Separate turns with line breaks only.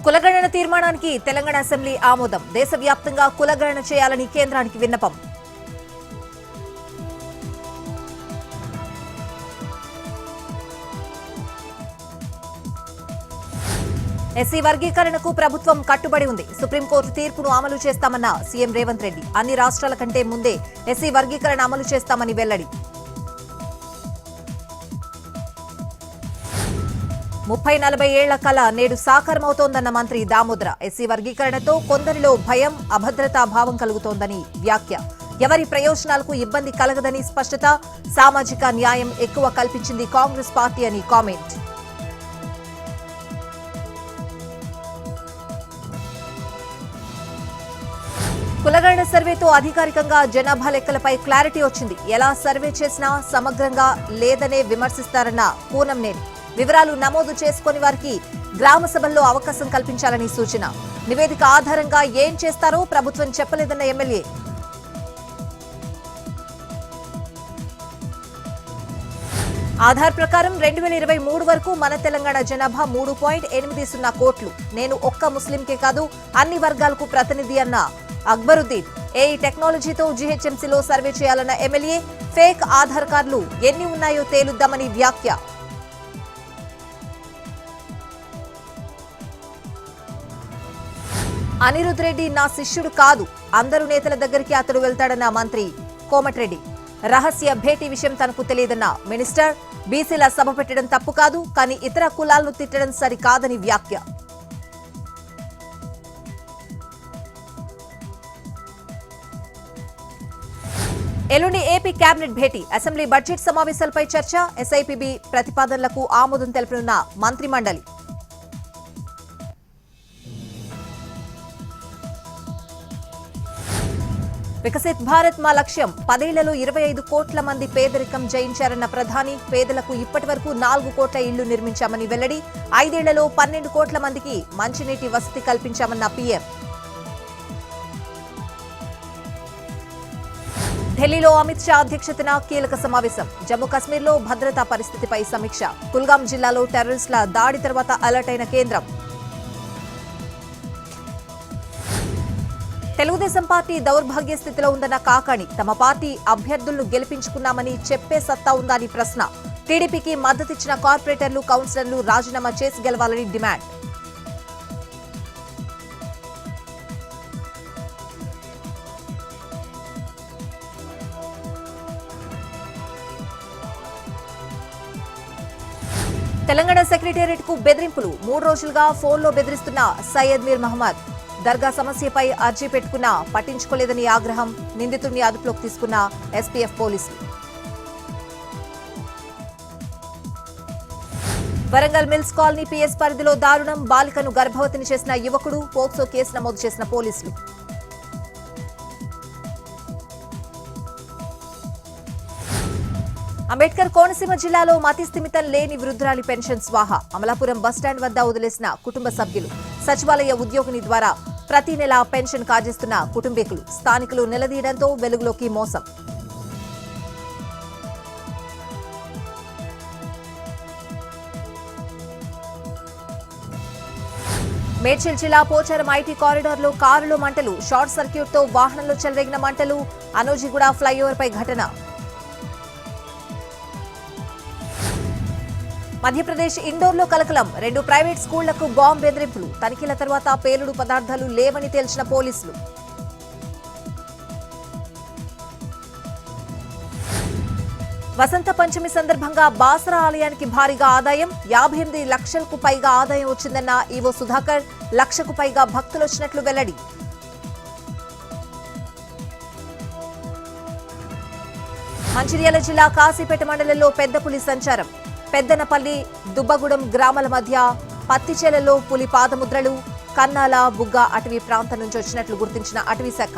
కులగణన తీర్మానానికి తెలంగాణ అసెంబ్లీ ఆమోదం. దేశవ్యాప్తంగా కులగణన చేయాలని కేంద్రానికి విన్నపం. ఎస్సీ వర్గీకరణకు ప్రభుత్వం కట్టుబడి ఉంది. సుప్రీంకోర్టు తీర్పును అమలు చేస్తామన్న సీఎం రేవంత్ రెడ్డి. అన్ని రాష్ట్రాల కంటే ముందే ఎస్సీ వర్గీకరణ అమలు చేస్తామని వెల్లడి. 30-40 ఏళ్ల కల నేడు సాకారమవుతోందన్న మంత్రి దామోదర. ఎస్సీ వర్గీకరణతో కొందరిలో భయం, అభద్రతా భావం కలుగుతోందని వ్యాఖ్య. ఎవరి ప్రయోజనాలకు ఇబ్బంది కలగదని స్పష్టత. సామాజిక న్యాయం ఎక్కువ కల్పించింది కాంగ్రెస్ పార్టీ అని కామెంట్. కులగణన సర్వేతో అధికారికంగా జనాభా లెక్కలపై క్లారిటీ వచ్చింది. ఎలా సర్వే చేసినా సమగ్రంగా లేదనే విమర్శిస్తారన్న పూనంనేని. వివరాలు నమోదు చేసుకుని వారికి గ్రామ సభల్లో అవకాశం కల్పించాలని సూచన. నివేదిక ఆధారంగా ఏం చేస్తారో ప్రభుత్వం చెప్పలేదన్న ఎమ్మెల్యే. ఆధార్ ప్రకారం 2023 వరకు మన తెలంగాణ జనాభా 3.80 కోట్లు. నేను ఒక్క ముస్లింకే కాదు అన్ని వర్గాలకు ప్రతినిధి అన్న అక్బరుద్దీన్. ఏఈ టెక్నాలజీతో జీహెచ్ఎంసీలో సర్వే చేయాలన్న ఎమ్మెల్యే. ఫేక్ ఆధార్ కార్డులు ఎన్ని ఉన్నాయో తేలుద్దామని వ్యాఖ్య. అనిరుద్ రెడ్డి నా శిష్యుడు కాదు, అందరూ నేతల దగ్గరికి అతడు వెళ్తాడన్న మంత్రి కోమటిరెడ్డి. రహస్య భేటీ విషయం తనకు తెలియదన్న మినిస్టర్. బీసీల సభ పెట్టడం తప్పు కాదు, కానీ ఇతర కులాలను తిట్టడం సరికాదని వ్యాఖ్య. ఎల్లుండి ఏపీ కేబినెట్ భేటీ. అసెంబ్లీ బడ్జెట్ సమావేశాలపై చర్చ. ఎస్ఐపిబి ప్రతిపాదనలకు ఆమోదం తెలపనున్న మంత్రి మండలి. వికసిత్ భారత్ మా లక్ష్యం. 10 ఏళ్లలో 25 కోట్ల మంది పేదరికం జయించారన్న ప్రధాని. పేదలకు ఇప్పటి వరకు 4 కోట్ల ఇళ్లు నిర్మించామని వెల్లడి. 5 ఏళ్లలో 12 కోట్ల మందికి మంచినీటి వసతి కల్పించామన్న పీఎం. ఢిల్లీలో అమిత్ షా అధ్యక్షతన కీలక సమావేశం. జమ్మూ కశ్మీర్లో భద్రతా పరిస్థితిపై సమీక్ష. కుల్గాం జిల్లాలో టెర్రరిస్టుల దాడి తర్వాత అలర్ట్ అయిన కేంద్రం. తెలుగుదేశం పార్టీ దౌర్భాగ్య స్థితిలో ఉందన్న కాకాణి. తమ పార్టీ అభ్యర్థులను గెలిపించుకున్నామని చెప్పే సత్తా ఉందని ప్రశ్న. టీడీపీకి మద్దతిచ్చిన కార్పొరేటర్లు, కౌన్సిలర్లు రాజీనామా చేసి గెలవాలని డిమాండ్. తెలంగాణ సెక్రటేరియట్ కు బెదిరింపులు. 3 రోజులుగా ఫోన్లో బెదిరిస్తున్న సయ్యద్ మీర్ మహమ్మద్. దర్గా సమస్యపై అర్జీ పెట్టుకున్నా పట్టించుకోలేదని ఆగ్రహం. నిందితుడిని అదుపులోకి తీసుకున్న ఎస్పీఎఫ్ పోలీసులు. వరంగల్ మిల్స్ కాలనీ పీఎస్ పరిధిలో దారుణం. బాలికను గర్భవతిని చేసిన యువకుడు. పోక్సో కేసు నమోదు చేసిన పోలీసులు. అంబేద్కర్ కోనసీమ జిల్లాలో మతిస్థిమితం లేని వృద్ధురాలి పెన్షన్ స్వాహా. అమలాపురం బస్టాండ్ వద్ద వదిలేసిన కుటుంబ సభ్యులు. సచివాలయ ఉద్యోగిని ద్వారా ప్రతి నెల పెన్షన్ కాజేస్తున్న కుటుంబీకులు. స్థానికులు నిలదీయడంతో వెలుగులోకి మోసం. మేడ్చల్ జిల్లా పోచారం ఐటీ కారిడార్లో కారులో మంటలు. షార్ట్ సర్క్యూట్తో వాహనంలో చెలరేగిన మంటలు. అనోజిగూడ ఫ్లైఓవర్ పై ఘటన. మధ్యప్రదేశ్ ఇండోర్లో కలకలం. 2 ప్రైవేట్ స్కూళ్లకు బాంబు బెదిరింపులు. తనిఖీల తర్వాత పేలుడు పదార్థాలు లేవని తేల్చిన పోలీసులు. వసంత పంచమి సందర్భంగా బాసరా ఆలయానికి భారీగా ఆదాయం. 58 లక్షలకు పైగా ఆదాయం వచ్చిందన్న ఈవో సుధాకర్. 1 లక్షకు పైగా భక్తులు వచ్చినట్లు వెల్లడి. మంచిర్యాల జిల్లా కాశీపేట మండలంలో పెద్ద పులి సంచారం. పెద్దనపల్లి, దుబ్బగూడెం గ్రామాల మధ్య పత్తిచేలలో పులి పాదముద్రలు. కన్నాల, బుగ్గ అటవీ ప్రాంతం నుంచి వచ్చినట్లు గుర్తించిన అటవీ శాఖ.